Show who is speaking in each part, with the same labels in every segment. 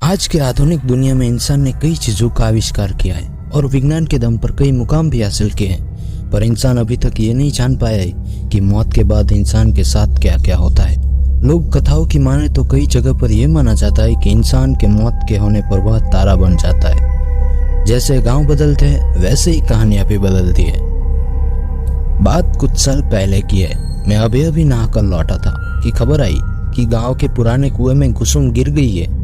Speaker 1: आज के आधुनिक दुनिया में इंसान ने कई चीजों का आविष्कार किया है और विज्ञान के दम पर कई मुकाम भी हासिल किए हैं, पर इंसान अभी तक ये नहीं जान पाया है कि मौत के बाद इंसान के साथ क्या क्या होता है। लोक कथाओं की माने तो कई जगह पर यह माना जाता है कि इंसान के मौत के होने पर वह तारा बन जाता है। जैसे गांव बदलते हैं वैसे ही कहानियां भी बदलती है। बात कुछ साल पहले की है। मैं अभी नहा कर लौटा था कि खबर आई कि गांव के पुराने कुएं में कुसुम गिर गई है।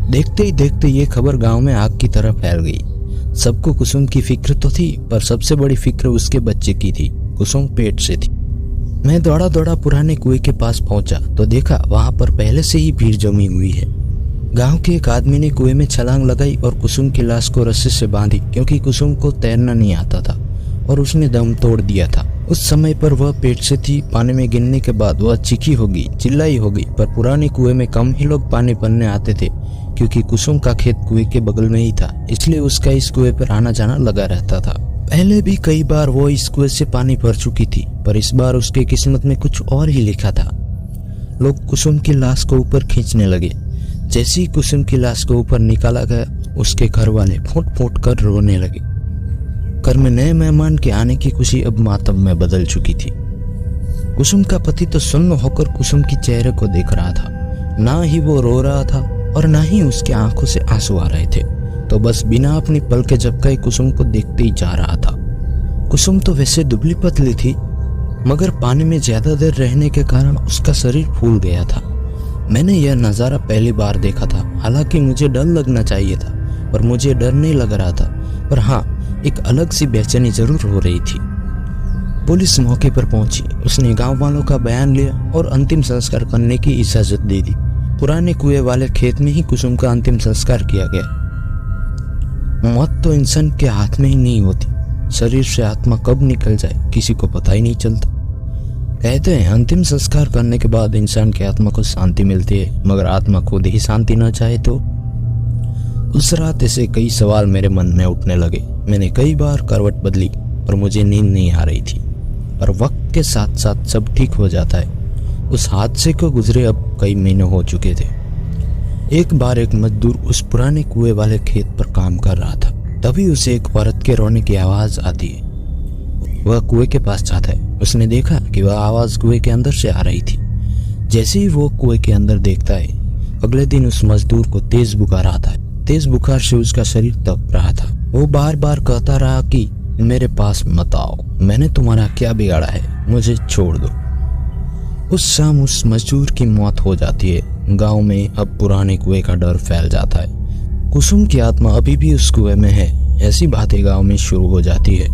Speaker 1: देखते ही देखते ये खबर गांव में आग की तरह फैल गई। सबको कुसुम की फिक्र तो थी, पर सबसे बड़ी फिक्र उसके बच्चे की थी। कुसुम पेट से थी। मैं दौड़ा दौड़ा पुराने कुएं के पास पहुंचा तो देखा वहां पर पहले से ही भीड़ जमी हुई है। गांव के एक आदमी ने कुएं में छलांग लगाई और कुसुम की लाश को रस्सी से बांधी, क्योंकि कुसुम को तैरना नहीं आता था और उसने दम तोड़ दिया था। उस समय पर वह पेट से थी। पानी में गिरने के बाद वह चीखी होगी, चिल्लाई होगी, पर पुराने कुएं में कम ही लोग पानी भरने आते थे, क्योंकि कुसुम का खेत कुएं के बगल में ही था, इसलिए उसका इस कुएं पर आना जाना लगा रहता था। पहले भी कई बार वो इस कुएं से पानी भर चुकी थी, पर इस बार उसके किस्मत में कुछ और ही लिखा था। लोग कुसुम की लाश को ऊपर खींचने लगे। जैसे ही कुसुम की लाश को ऊपर निकाला गया, उसके घर वाले फूट फूट कर रोने लगे। घर में नए मेहमान के आने की खुशी अब मातम में बदल चुकी थी। कुसुम का पति तो सुन्न होकर कुसुम की चेहरे को देख रहा था। ना ही वो रो रहा था और ना ही उसकी आंखों से आंसू आ रहे थे, तो बस बिना अपनी पलकें झपकाए कुसुम को देखते ही जा रहा था। कुसुम तो वैसे दुबली पतली थी, मगर पानी में ज्यादा देर रहने के कारण उसका शरीर फूल गया था। मैंने यह नजारा पहली बार देखा था। हालांकि मुझे डर लगना चाहिए था, पर मुझे डर नहीं लग रहा था। पर हाँ, एक अलग सी बेचैनी जरूर हो रही थी। पुलिस मौके पर पहुंची। उसने गांव वालों का बयान लिया और अंतिम संस्कार करने की इजाजत दे दी। पुराने कुएं वाले खेत में ही कुसुम का अंतिम संस्कार किया गया। मौत तो इंसान के हाथ में ही नहीं होती। शरीर से आत्मा कब निकल जाए किसी को पता ही नहीं चलता। कहते हैं अंतिम संस्कार करने के बाद इंसान की आत्मा को शांति मिलती है, मगर आत्मा खुद ही शांति न चाहे तो। उस रात ऐसे कई सवाल मेरे मन में उठने लगे। मैंने कई बार करवट बदली और मुझे नींद नहीं आ रही थी, पर वक्त के साथ साथ सब ठीक हो जाता है। उस हादसे को गुजरे अब कई महीने हो चुके थे। एक बार एक मजदूर उस पुराने कुएं वाले खेत पर काम कर रहा था। तभी उसे एक औरत के रोने की आवाज आती है। वह कुएं के पास जाता है। उसने देखा कि वह आवाज कुएं के अंदर से आ रही थी। जैसे ही वो कुएं के अंदर देखता है, अगले दिन उस मजदूर को तेज बुखार आता है। तेज बुखार से उसका शरीर तप रहा था। वो बार बार कहता रहा कि मेरे पास मत आओ, मैंने तुम्हारा क्या बिगाड़ा है, मुझे छोड़ दो। उस शाम उस मजदूर की मौत हो जाती है। गांव में अब पुराने कुएं का डर फैल जाता है। कुसुम की आत्मा अभी भी उस कुएं में है, ऐसी बातें गांव में शुरू हो जाती है।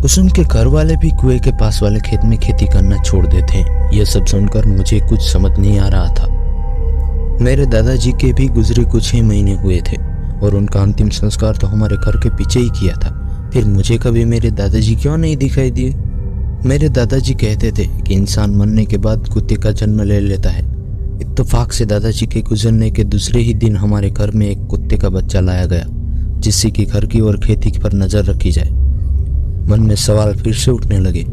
Speaker 1: कुसुम के घर वाले भी कुएं के पास वाले खेत में खेती करना छोड़ देते हैं। यह सब सुनकर मुझे कुछ समझ नहीं आ रहा था। मेरे दादाजी के भी गुजरे कुछ ही महीने हुए थे और उनका अंतिम संस्कार तो हमारे घर के पीछे ही किया था। फिर मुझे कभी मेरे दादाजी क्यों नहीं दिखाई दिए? मेरे दादाजी कहते थे कि इंसान मरने के बाद कुत्ते का जन्म ले लेता है। इत्तेफाक से दादाजी के गुजरने के दूसरे ही दिन हमारे घर में एक कुत्ते का बच्चा लाया गया, जिससे कि घर की और खेती पर नजर रखी जाए। मन में सवाल फिर से उठने लगे।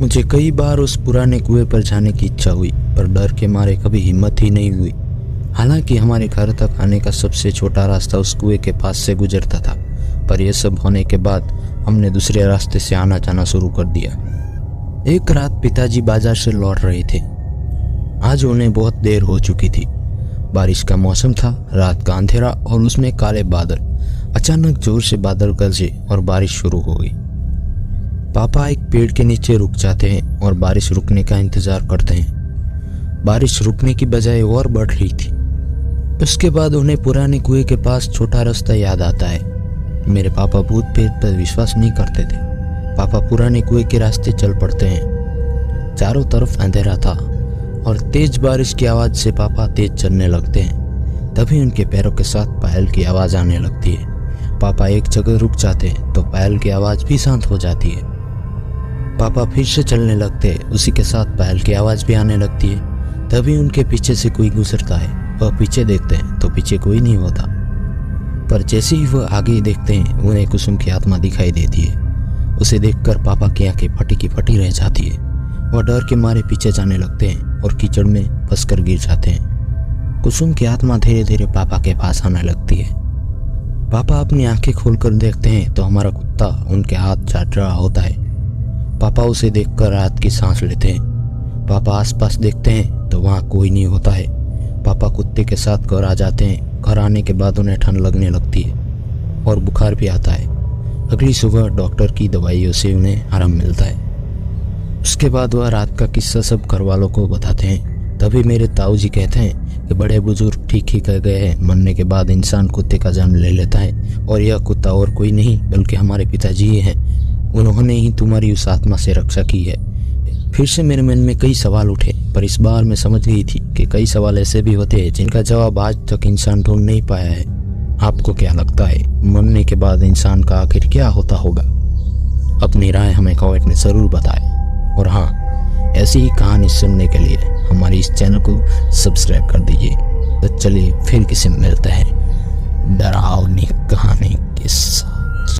Speaker 1: मुझे कई बार उस पुराने कुएं पर जाने की इच्छा हुई, पर डर के मारे कभी हिम्मत ही नहीं हुई। हालांकि हमारे घर तक आने का सबसे छोटा रास्ता उस कुएं के पास से गुजरता था, पर यह सब होने के बाद हमने दूसरे रास्ते से आना जाना शुरू कर दिया। एक रात पिताजी बाजार से लौट रहे थे। आज उन्हें बहुत देर हो चुकी थी। बारिश का मौसम था, रात का अंधेरा और उसमें काले बादल। अचानक जोर से बादल गरजे और बारिश शुरू हो गई। पापा एक पेड़ के नीचे रुक जाते हैं और बारिश रुकने का इंतजार करते हैं। बारिश रुकने की बजाय और बढ़ रही थी। उसके बाद उन्हें पुराने कुएं के पास छोटा रास्ता याद आता है। मेरे पापा भूत प्रेत पर विश्वास नहीं करते थे। पापा पुराने कुएं के रास्ते चल पड़ते हैं। चारों तरफ अंधेरा था और तेज बारिश की आवाज से पापा तेज चलने लगते हैं। तभी उनके पैरों के साथ पायल की आवाज आने लगती है। पापा एक जगह रुक जाते हैं तो पायल की आवाज भी शांत हो जाती है। पापा फिर से चलने लगते हैं, उसी के साथ पायल की आवाज भी आने लगती है। तभी उनके पीछे से कोई गुजरता है। वह पीछे देखते हैं तो पीछे कोई नहीं होता, पर जैसे ही वह आगे देखते हैं उन्हें कुसुम की आत्मा दिखाई देती है। उसे देखकर पापा की आंखें फटी की फटी रह जाती है। वह डर के मारे पीछे जाने लगते हैं और कीचड़ में फंसकर गिर जाते हैं। कुसुम की आत्मा धीरे धीरे पापा के पास आने लगती है। पापा अपनी आंखें खोलकर देखते हैं तो हमारा कुत्ता उनके हाथ चाट रहा होता है। पापा उसे देखकर राहत की सांस लेते हैं। पापा आसपास देखते हैं तो वहाँ कोई नहीं होता है। पापा कुत्ते के साथ घर आ जाते हैं। घर आने के बाद उन्हें ठंड लगने लगती है और बुखार भी आता है। अगली सुबह डॉक्टर की दवाइयों से उन्हें आराम मिलता है। उसके बाद वह रात का किस्सा सब घर वालों को बताते हैं। तभी मेरे ताऊ जी कहते हैं कि बड़े बुजुर्ग ठीक ही कह गए हैं, मरने के बाद इंसान कुत्ते का जन्म ले लेता है और यह कुत्ता और कोई नहीं बल्कि हमारे पिताजी ही हैं। उन्होंने ही तुम्हारी उस आत्मा से रक्षा की है। फिर से मेरे मन में कई सवाल उठे, पर इस बार मैं समझ गई थी कि कई सवाल ऐसे भी होते हैं जिनका जवाब आज तक इंसान ढूंढ नहीं पाया है। आपको क्या लगता है, मरने के बाद इंसान का आखिर क्या होता होगा? अपनी राय हमें कमेंट में ज़रूर बताएं। और हाँ, ऐसी ही कहानी सुनने के लिए हमारे इस चैनल को सब्सक्राइब कर दीजिए। तो चलिए फिर किसी मिलते हैं। डरा